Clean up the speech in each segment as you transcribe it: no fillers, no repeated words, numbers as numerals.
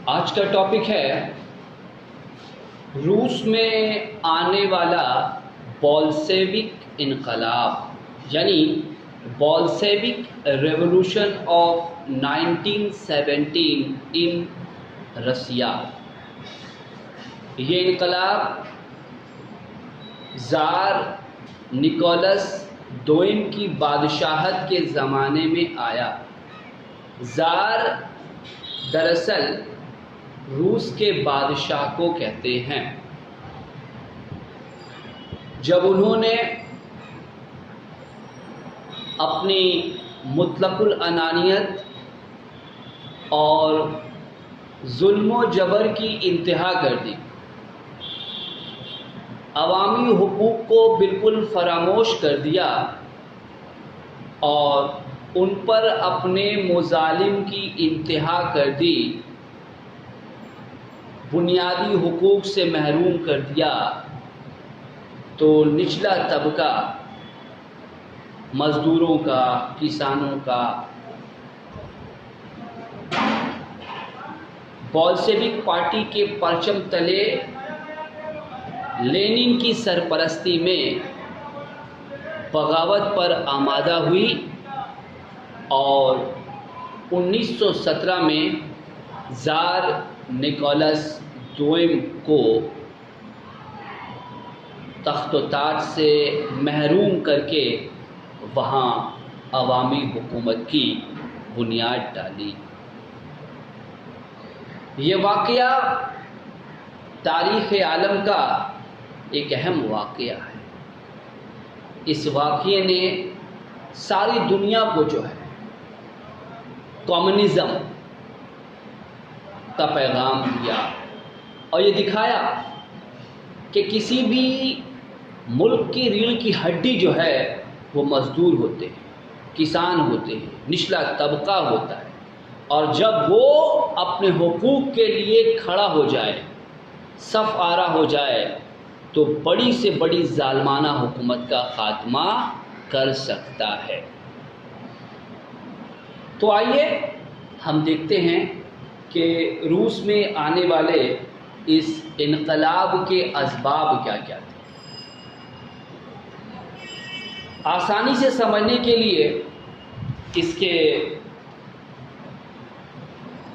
آج کا ٹاپک ہے روس میں آنے والا بولشیوک انقلاب، یعنی بولشیوک ریولوشن آف 1917 ان رسیا۔ یہ انقلاب زار نکولس دوئم کی بادشاہت کے زمانے میں آیا۔ زار دراصل روس کے بادشاہ کو کہتے ہیں۔ جب انہوں نے اپنی مطلق العنانیت اور ظلم و جبر کی انتہا کر دی، عوامی حقوق کو بالکل فراموش کر دیا اور ان پر اپنے مظالم کی انتہا کر دی، بنیادی حقوق سے محروم کر دیا، تو نچلا طبقہ مزدوروں کا، کسانوں کا بولشیوک پارٹی کے پرچم تلے لینن کی سرپرستی میں بغاوت پر آمادہ ہوئی اور 1917 میں زار نکولس دوئم کو تخت و تاج سے محروم کر کے وہاں عوامی حکومت کی بنیاد ڈالی۔ یہ واقعہ تاریخ عالم کا ایک اہم واقعہ ہے۔ اس واقعے نے ساری دنیا کو جو ہے کمیونزم کا پیغام دیا اور یہ دکھایا کہ کسی بھی ملک کی ریڑھ کی ہڈی جو ہے وہ مزدور ہوتے ہیں، کسان ہوتے ہیں، نچلا طبقہ ہوتا ہے، اور جب وہ اپنے حقوق کے لیے کھڑا ہو جائے، صف آرا ہو جائے، تو بڑی سے بڑی ظالمانہ حکومت کا خاتمہ کر سکتا ہے۔ تو آئیے ہم دیکھتے ہیں کہ روس میں آنے والے اس انقلاب کے اسباب کیا کیا تھے۔ آسانی سے سمجھنے کے لیے اس کے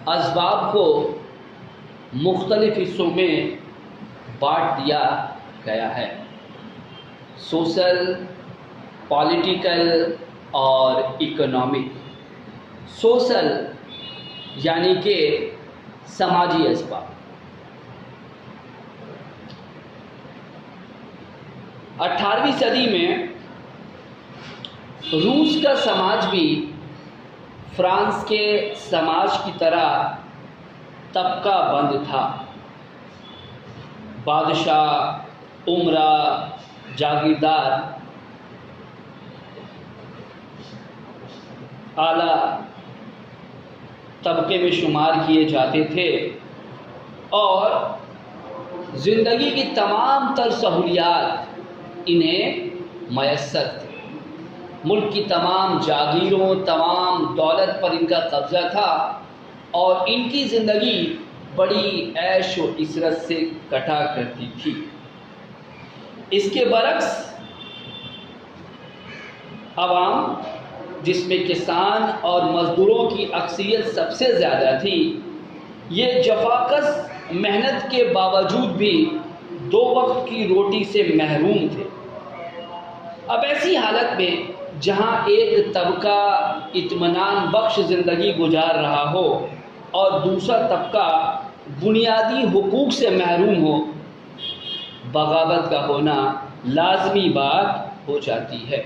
اسباب کو مختلف حصوں میں بانٹ دیا گیا ہے: سوشل، پولیٹیکل اور اکنامک۔ سوشل یعنی کہ سماجی اسباب۔ 18ویں صدی میں روس کا سماج بھی فرانس کے سماج کی طرح طبقہ بند تھا۔ بادشاہ، امرا، جاگیردار اعلیٰ طبقے میں شمار کیے جاتے تھے اور زندگی کی تمام تر سہولیات انہیں میسر تھی۔ ملک کی تمام جاگیروں، تمام دولت پر ان کا قبضہ تھا اور ان کی زندگی بڑی عیش و عشرت سے کٹا کرتی تھی۔ اس کے برعکس عوام، جس میں کسان اور مزدوروں کی اکثریت سب سے زیادہ تھی، یہ جفاکش محنت کے باوجود بھی 2 وقت کی روٹی سے محروم تھے۔ اب ایسی حالت میں جہاں ایک طبقہ اطمینان بخش زندگی گزار رہا ہو اور دوسرا طبقہ بنیادی حقوق سے محروم ہو، بغاوت کا ہونا لازمی بات ہو جاتی ہے۔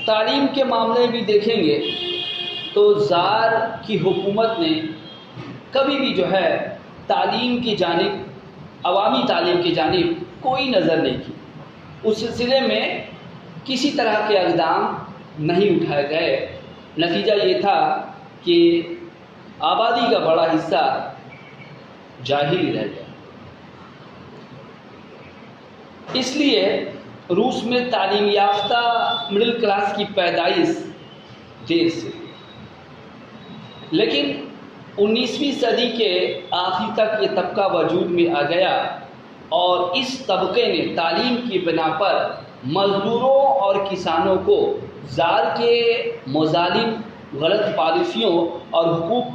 تعلیم کے معاملے میں بھی دیکھیں گے تو زار کی حکومت نے کبھی بھی جو ہے تعلیم کی جانب، عوامی تعلیم کی جانب کوئی نظر نہیں کی۔ اس سلسلے میں کسی طرح کے اقدام نہیں اٹھائے گئے۔ نتیجہ یہ تھا کہ آبادی کا بڑا حصہ جاہل ہی رہ گیا۔ اس لیے روس میں تعلیم یافتہ مڈل کلاس کی پیدائش دیر سے ہوئی۔ لیکن 19ویں صدی کے آخر تک یہ طبقہ وجود میں آ گیا اور اس طبقے نے تعلیم کی بنا پر مزدوروں اور کسانوں کو زار کے مظالم، غلط پالیسیوں اور حقوق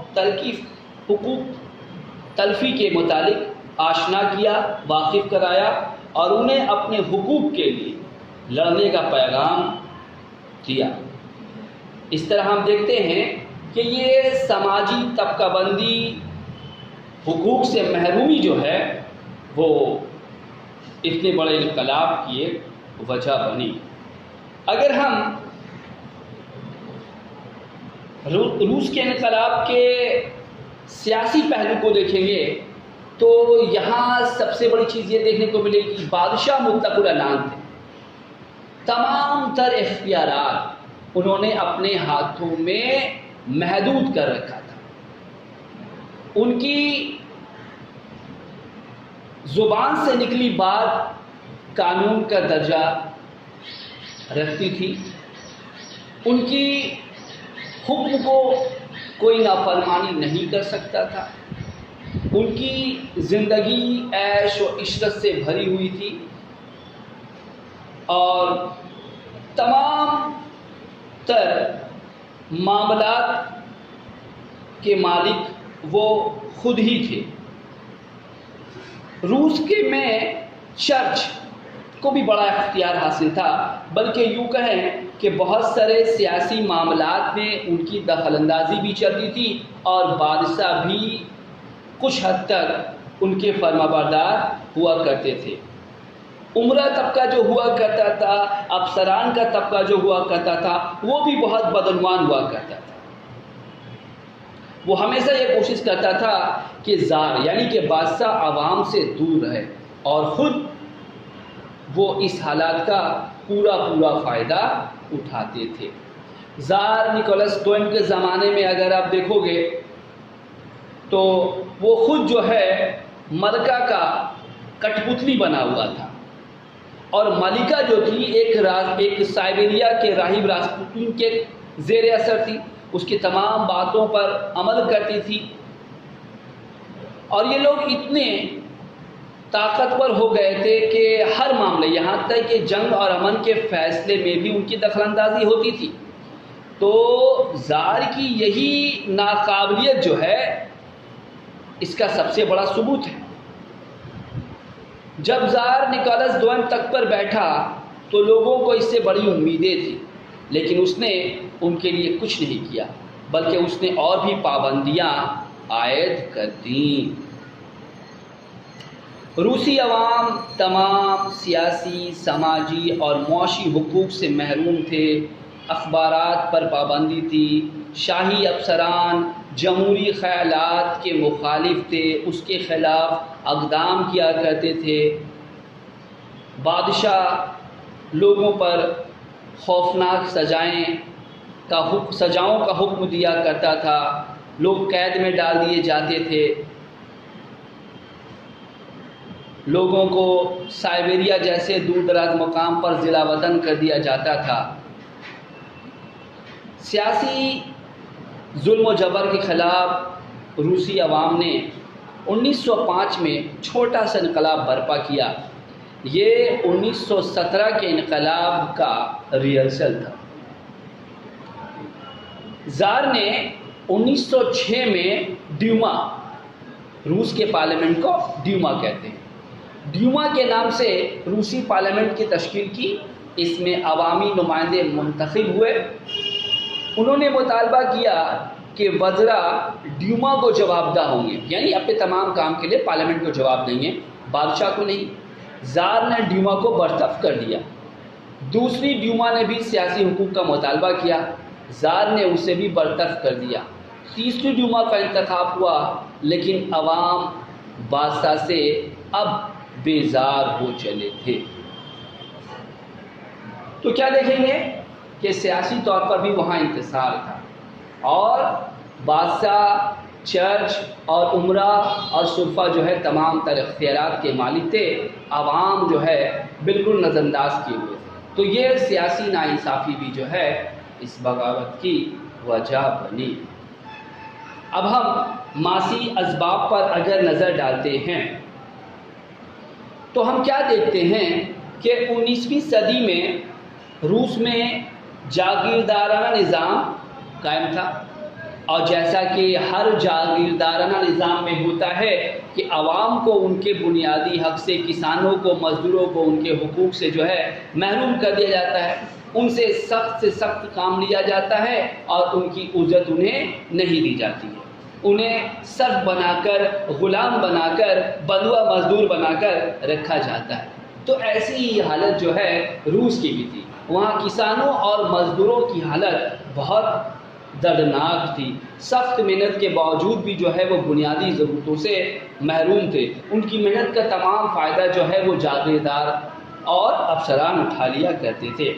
تلفی کے متعلق آشنا کیا، واقف کرایا اور انہیں اپنے حقوق کے لیے لڑنے کا پیغام دیا۔ اس طرح ہم دیکھتے ہیں کہ یہ سماجی طبقہ بندی، حقوق سے محرومی جو ہے وہ اتنے بڑے انقلاب کی ایک وجہ بنی۔ اگر ہم روس کے انقلاب کے سیاسی پہلو کو دیکھیں گے تو یہاں سب سے بڑی چیز یہ دیکھنے کو ملے گی بادشاہ مطلق العنان تھے۔ تمام تر اختیارات انہوں نے اپنے ہاتھوں میں محدود کر رکھا تھا۔ ان کی زبان سے نکلی بات قانون کا درجہ رکھتی تھی، ان کی حکم کو کوئی نافرمانی نہیں کر سکتا تھا، ان کی زندگی عیش و عشرت سے بھری ہوئی تھی اور تمام تر معاملات کے مالک وہ خود ہی تھے۔ روس کے میں چرچ کو بھی بڑا اختیار حاصل تھا، بلکہ یوں کہیں کہ بہت سارے سیاسی معاملات میں ان کی دخل اندازی بھی چلتی تھی اور بادشاہ بھی کچھ حد تک ان کے فرمانبردار ہوا کرتے تھے۔ عمرہ طبقہ جو ہوا کرتا تھا، افسران کا طبقہ جو ہوا کرتا تھا، وہ بھی بہت بدعنوان ہوا کرتا تھا۔ وہ ہمیشہ یہ کوشش کرتا تھا کہ زار یعنی کہ بادشاہ عوام سے دور رہے اور خود وہ اس حالات کا پورا فائدہ اٹھاتے تھے۔ زار نکولس دوئم کے زمانے میں اگر آپ دیکھو گے تو وہ خود جو ہے ملکہ کا کٹ پتلی بنا ہوا تھا اور ملکہ جو تھی ایک سائبیریا کے راہب راسپوتین کے زیر اثر تھی، اس کی تمام باتوں پر عمل کرتی تھی اور یہ لوگ اتنے طاقتور ہو گئے تھے کہ ہر معاملے، یہاں تک کہ جنگ اور امن کے فیصلے میں بھی ان کی دخل اندازی ہوتی تھی۔ تو زار کی یہی ناقابلیت جو ہے اس کا سب سے بڑا ثبوت ہے۔ جب زار نکولس دوئم تخت پر بیٹھا تو لوگوں کو اس سے بڑی امیدیں تھیں، لیکن اس نے ان کے لیے کچھ نہیں کیا، بلکہ اس نے اور بھی پابندیاں عائد کر دیں۔ روسی عوام تمام سیاسی، سماجی اور معاشی حقوق سے محروم تھے، اخبارات پر پابندی تھی، شاہی افسران جمہوری خیالات کے مخالف تھے، اس کے خلاف اقدام کیا کرتے تھے، بادشاہ لوگوں پر خوفناک سزاؤں کا حکم دیا کرتا تھا، لوگ قید میں ڈال دیے جاتے تھے، لوگوں کو سائبیریا جیسے دور دراز مقام پر ضلع وطن کر دیا جاتا تھا۔ سیاسی ظلم و جبر کے خلاف روسی عوام نے 1905 میں چھوٹا سا انقلاب برپا کیا۔ یہ 1917 کے انقلاب کا ریہرسل تھا۔ زار نے 1906 میں ڈیوما، روس کے پارلیمنٹ کو ڈیوما کہتے ہیں، ڈیوما کے نام سے روسی پارلیمنٹ کی تشکیل کی۔ اس میں عوامی نمائندے منتخب ہوئے۔ انہوں نے مطالبہ کیا کہ وزراء ڈیوما کو جواب دہ ہوں گے، یعنی اپنے تمام کام کے لیے پارلیمنٹ کو جواب دیں گے، بادشاہ کو نہیں۔ زار نے ڈیوما کو برطرف کر دیا۔ دوسری ڈیوما نے بھی سیاسی حقوق کا مطالبہ کیا، زار نے اسے بھی برطرف کر دیا۔ تیسری ڈیوما کا انتخاب ہوا، لیکن عوام بادشاہ سے اب بیزار ہو چلے تھے۔ تو کیا دیکھیں گے کہ سیاسی طور پر بھی وہاں انتصار تھا اور بادشاہ، چرچ اور عمرہ اور شرفا جو ہے تمام تر اختیارات کے مالک تھے، عوام جو ہے بالکل نظر انداز کیے ہوئے تھے۔ تو یہ سیاسی ناانصافی بھی جو ہے اس بغاوت کی وجہ بنی۔ اب ہم ماسی اسباب پر اگر نظر ڈالتے ہیں تو ہم کیا دیکھتے ہیں کہ 19ویں صدی میں روس میں جاگیردارانہ نظام قائم تھا، اور جیسا کہ ہر جاگیردارانہ نظام میں ہوتا ہے کہ عوام کو ان کے بنیادی حق سے، کسانوں کو، مزدوروں کو ان کے حقوق سے جو ہے محروم کر دیا جاتا ہے، ان سے سخت کام لیا جاتا ہے اور ان کی اجرت انہیں نہیں دی جاتی ہے، انہیں سرف بنا کر، غلام بنا کر، بدوا مزدور بنا کر رکھا جاتا ہے۔ تو ایسی ہی حالت جو ہے روس کی بھی تھی، وہاں کسانوں اور مزدوروں کی حالت بہت دردناک تھی، سخت محنت کے باوجود بھی جو ہے وہ بنیادی ضرورتوں سے محروم تھے، ان کی محنت کا تمام فائدہ جو ہے وہ جاگیردار اور افسران اٹھا لیا کرتے تھے۔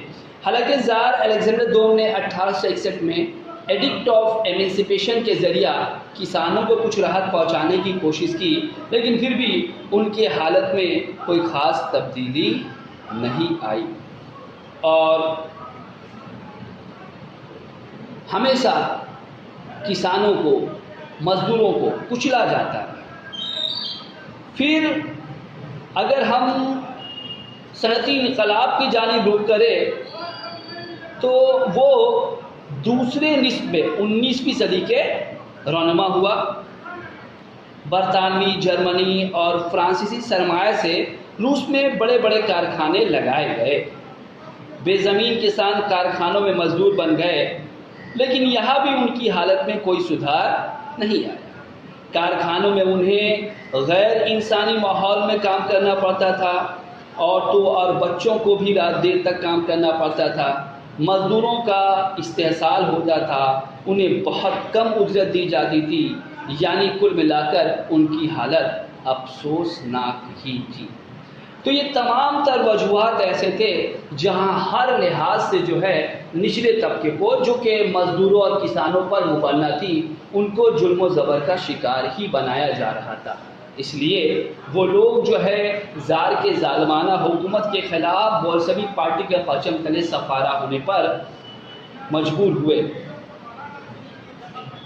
حالانکہ زار الیگزینڈر دوم نے 1861 میں ایڈکٹ آف ایمنسپیشن کے ذریعہ کسانوں کو کچھ راحت پہنچانے کی کوشش کی، لیکن پھر بھی ان کے حالت میں کوئی خاص تبدیلی نہیں آئی، اور ہمیشہ کسانوں کو، مزدوروں کو کچلا جاتا ہے۔ پھر اگر ہم صنعتی انقلاب کی جانب رخ کریں تو وہ دوسرے نصف میں 19ویں صدی کے رونما ہوا۔ برطانوی، جرمنی اور فرانسیسی سرمایہ سے روس میں بڑے بڑے کارخانے لگائے گئے، بے زمین کسان کارخانوں میں مزدور بن گئے، لیکن یہاں بھی ان کی حالت میں کوئی سدھار نہیں آیا۔ کارخانوں میں انہیں غیر انسانی ماحول میں کام کرنا پڑتا تھا، عورتوں اور بچوں کو بھی رات دیر تک کام کرنا پڑتا تھا، مزدوروں کا استحصال ہوتا تھا، انہیں بہت کم اجرت دی جاتی تھی، یعنی کل ملا کر ان کی حالت افسوسناک ہی تھی۔ تو یہ تمام تر وجوہات ایسے تھے جہاں ہر لحاظ سے جو ہے نچلے طبقے کو، جو کہ مزدوروں اور کسانوں پر مبنی تھی، ان کو ظلم و زبر کا شکار ہی بنایا جا رہا تھا۔ اس لیے وہ لوگ جو ہے زار کے ظالمانہ حکومت کے خلاف بولشوی پارٹی کے پرچم تلے سفارہ ہونے پر مجبور ہوئے۔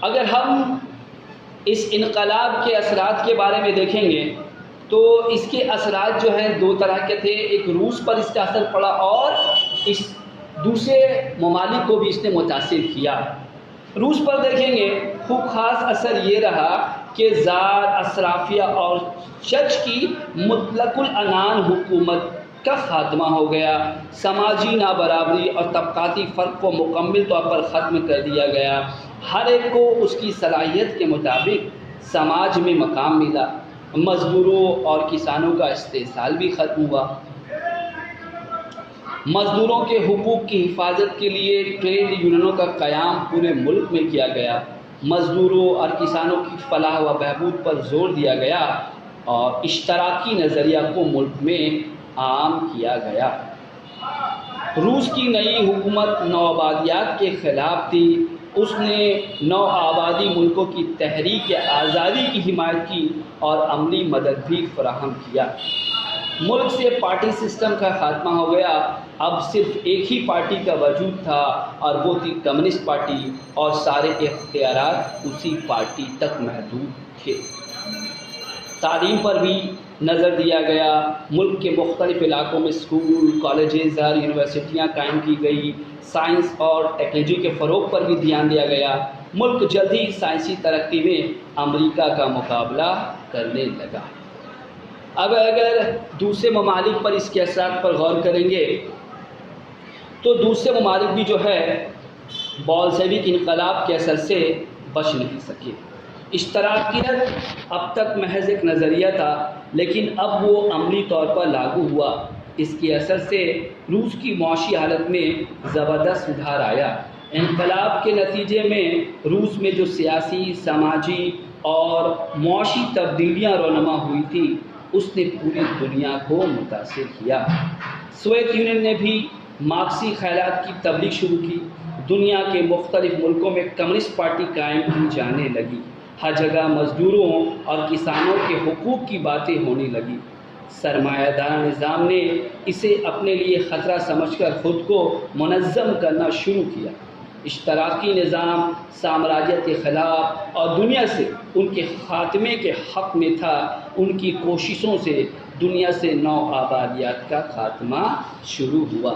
اگر ہم اس انقلاب کے اثرات کے بارے میں دیکھیں گے تو اس کے اثرات جو ہیں دو طرح کے تھے، ایک روس پر اس کا اثر پڑا اور اس دوسرے ممالک کو بھی اس نے متاثر کیا۔ روس پر دیکھیں گے خوب خاص اثر یہ رہا کہ زار، اشرافیہ اور چرچ کی مطلق العنان حکومت کا خاتمہ ہو گیا، سماجی نابرابری اور طبقاتی فرق کو مکمل طور پر ختم کر دیا گیا، ہر ایک کو اس کی صلاحیت کے مطابق سماج میں مقام ملا، مزدوروں اور کسانوں کا استحصال بھی ختم ہوا، مزدوروں کے حقوق کی حفاظت کے لیے ٹریڈ یونینوں کا قیام پورے ملک میں کیا گیا، مزدوروں اور کسانوں کی فلاح و بہبود پر زور دیا گیا اور اشتراکی نظریہ کو ملک میں عام کیا گیا۔ روس کی نئی حکومت نوآبادیات کے خلاف تھی، اس نے نو آبادی ملکوں کی تحریک آزادی کی حمایت کی اور عملی مدد بھی فراہم کیا۔ ملک سے پارٹی سسٹم کا خاتمہ ہو گیا، اب صرف ایک ہی پارٹی کا وجود تھا اور وہ تھی کمیونسٹ پارٹی، اور سارے اختیارات اسی پارٹی تک محدود تھے۔ تعلیم پر بھی نظر دیا گیا، ملک کے مختلف علاقوں میں اسکول، کالجز اور یونیورسٹیاں قائم کی گئی، سائنس اور ٹیکنالوجی کے فروغ پر بھی دھیان دیا گیا، ملک جلد ہی سائنسی ترقی میں امریکہ کا مقابلہ کرنے لگا۔ اب اگر دوسرے ممالک پر اس کے اثرات پر غور کریں گے تو دوسرے ممالک بھی جو ہے بولشوک انقلاب کے اثر سے بچ نہیں سکے۔ اشتراکیت اب تک محض ایک نظریہ تھا، لیکن اب وہ عملی طور پر لاگو ہوا۔ اس کے اثر سے روس کی معاشی حالت میں زبردست سدھار آیا۔ انقلاب کے نتیجے میں روس میں جو سیاسی، سماجی اور معاشی تبدیلیاں رونما ہوئی تھی، اس نے پوری دنیا کو متاثر کیا۔ سوویت یونین نے بھی مارکسی خیالات کی تبلیغ شروع کی، دنیا کے مختلف ملکوں میں کمیونسٹ پارٹی قائم کی جانے لگی، ہر جگہ مزدوروں اور کسانوں کے حقوق کی باتیں ہونے لگی۔ سرمایہ دار نظام نے اسے اپنے لیے خطرہ سمجھ کر خود کو منظم کرنا شروع کیا۔ اشتراکی نظام سامراجیت کے خلاف اور دنیا سے ان کے خاتمے کے حق میں تھا۔ ان کی کوششوں سے دنیا سے نو آبادیات کا خاتمہ شروع ہوا۔